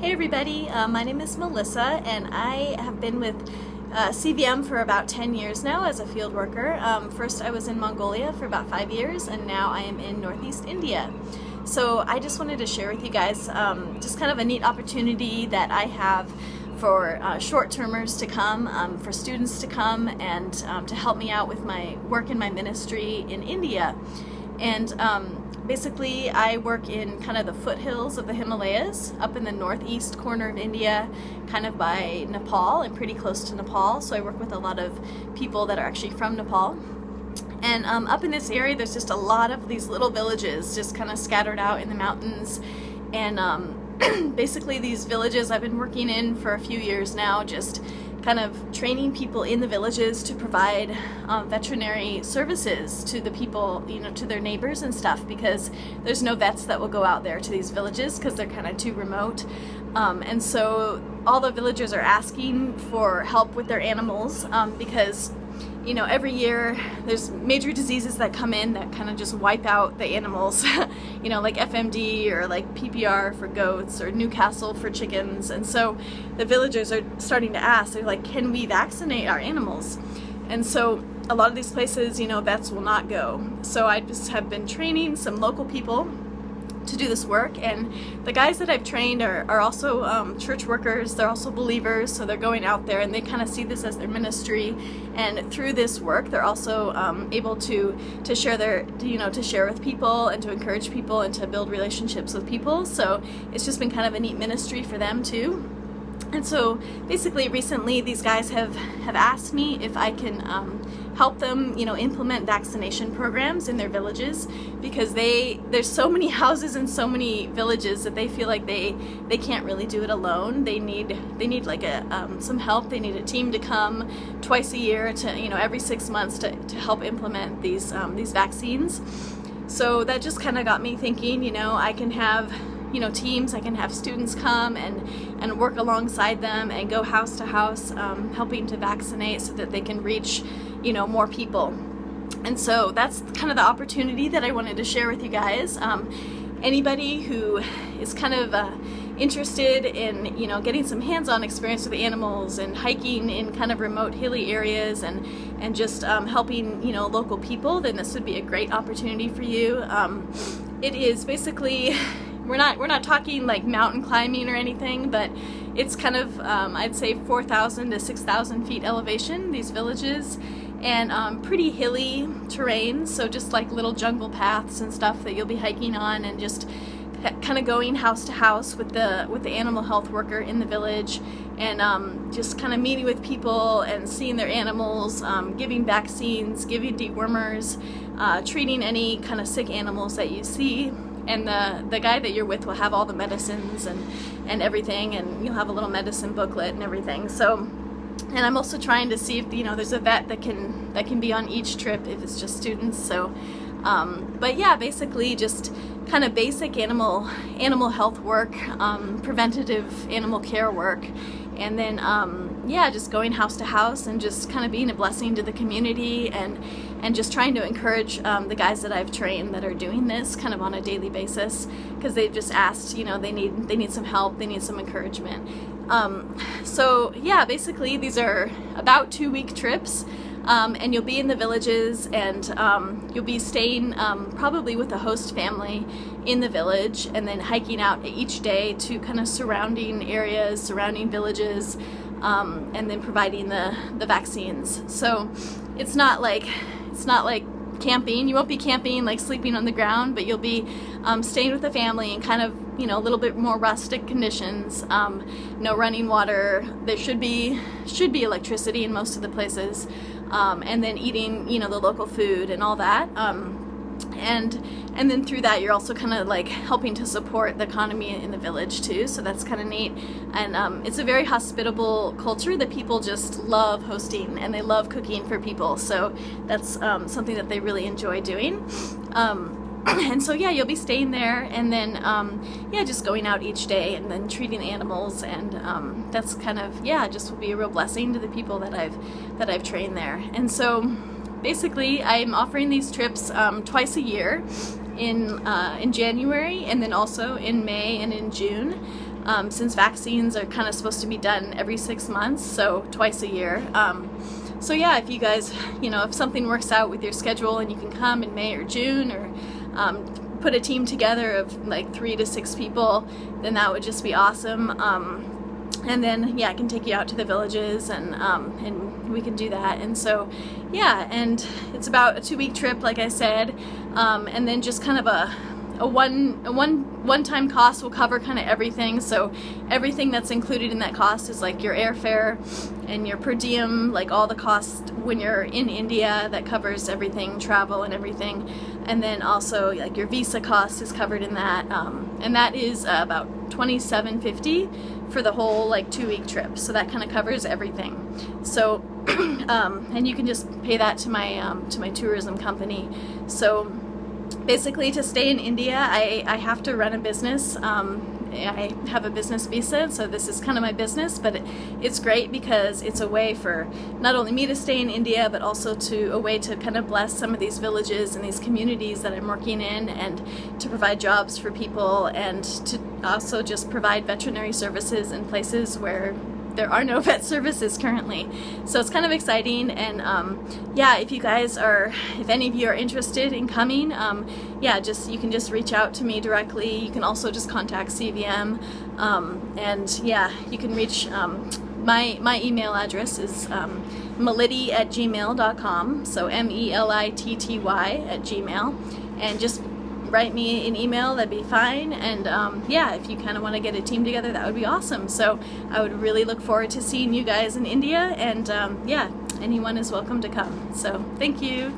Hey everybody, my name is Melissa and I have been with CVM for about 10 years now as a field worker. First I was in Mongolia for about 5 years and now I am in Northeast India. So I just wanted to share with you guys just kind of a neat opportunity that I have for short-termers to come, for students to come and to help me out with my work in my ministry in India. And basically I work in kind of the foothills of the Himalayas up in the northeast corner of India, kind of by Nepal and pretty close to Nepal. So I work with a lot of people that are actually from Nepal. And up in this area there's just a lot of these little villages just kind of scattered out in the mountains. And basically these villages I've been working in for a few years now, just kind of training people in the villages to provide veterinary services to the people, you know, to their neighbors and stuff, because there's no vets that will go out there to these villages because they're kind of too remote. And so all the villagers are asking for help with their animals because, you know, every year there's major diseases that come in that kind of just wipe out the animals, you know, like FMD or like PPR for goats or Newcastle for chickens. And so the villagers are starting to ask, they're like, can we vaccinate our animals? And so a lot of these places, you know, vets will not go. So I just have been training some local people to do this work, and the guys that I've trained are also church workers. They're also believers, so they're going out there and they kind of see this as their ministry, and through this work they're also able to share their, you know, to share with people and to encourage people and to build relationships with people. So it's just been kind of a neat ministry for them too. And so basically recently these guys have asked me if I can help them, you know, implement vaccination programs in their villages, because there's so many houses and so many villages that they feel like they can't really do it alone. They need like some help. They need a team to come twice a year to, you know, every 6 months to help implement these vaccines. So that just kind of got me thinking, you know, I can have, you know, teams, I can have students come and work alongside them and go house to house helping to vaccinate so that they can reach, you know, more people. And so that's kind of the opportunity that I wanted to share with you guys. Anybody who is kind of interested in, you know, getting some hands-on experience with animals and hiking in kind of remote hilly areas and just helping, you know, local people, then this would be a great opportunity for you. It is basically, we're not talking like mountain climbing or anything, but it's kind of I'd say 4,000 to 6,000 feet elevation, these villages, and pretty hilly terrain, so just like little jungle paths and stuff that you'll be hiking on, and just kind of going house to house with the animal health worker in the village, and just kind of meeting with people and seeing their animals, giving vaccines, giving dewormers, treating any kind of sick animals that you see. And the guy that you're with will have all the medicines and everything, and you'll have a little medicine booklet and everything. So, and I'm also trying to see if, you know, there's a vet that can be on each trip if it's just students. So, but yeah, basically just kind of basic animal health work, preventative animal care work, and then yeah, just going house to house and just kind of being a blessing to the community, and just trying to encourage the guys that I've trained that are doing this kind of on a daily basis, because they've just asked, you know, they need some help, they need some encouragement. So yeah, basically these are about 2-week trips, and you'll be in the villages, and you'll be staying probably with a host family in the village, and then hiking out each day to kind of surrounding areas, surrounding villages, and then providing the vaccines. So it's not like camping. You won't be camping, like sleeping on the ground, but you'll be staying with the family in kind of, you know, a little bit more rustic conditions. No running water. There should be electricity in most of the places, and then eating, you know, the local food and all that. And then through that you're also kind of like helping to support the economy in the village too, so that's kind of neat. And it's a very hospitable culture that people just love hosting, and they love cooking for people, so that's something that they really enjoy doing. And so yeah, you'll be staying there, and then yeah, just going out each day and then treating animals, and that's kind of, yeah, just will be a real blessing to the people that I've trained there. And so basically I'm offering these trips twice a year in January, and then also in May and in June. since vaccines are kind of supposed to be done every 6 months, so twice a year. So yeah, if you guys, if something works out with your schedule and you can come in May or June, or put a team together of like 3 to 6 people, then that would just be awesome. And then yeah, I can take you out to the villages, and we can do that. And so yeah, and it's about a 2-week trip, like I said, and then just kind of a one-time cost will cover kind of everything. So everything that's included in that cost is like your airfare and your per diem, like all the costs when you're in India, that covers everything, travel and everything. And then also like your visa cost is covered in that, and that is about $27.50 for the whole like 2-week trip. So that kind of covers everything. So and you can just pay that to my tourism company. So basically, to stay in India, I have to run a business. I have a business visa, so this is kind of my business, but it's great because it's a way for not only me to stay in India, but also a way to kind of bless some of these villages and these communities that I'm working in, and to provide jobs for people, and to also just provide veterinary services in places where there are no vet services currently. So it's kind of exciting. And yeah, if any of you are interested in coming, yeah, you can just reach out to me directly. You can also just contact CVM, and yeah, you can reach my email address is melitty@gmail.com, so MELITTY@gmail, and just write me an email, that'd be fine. And yeah, if you kind of want to get a team together, that would be awesome. So I would really look forward to seeing you guys in India, and yeah, anyone is welcome to come. So thank you.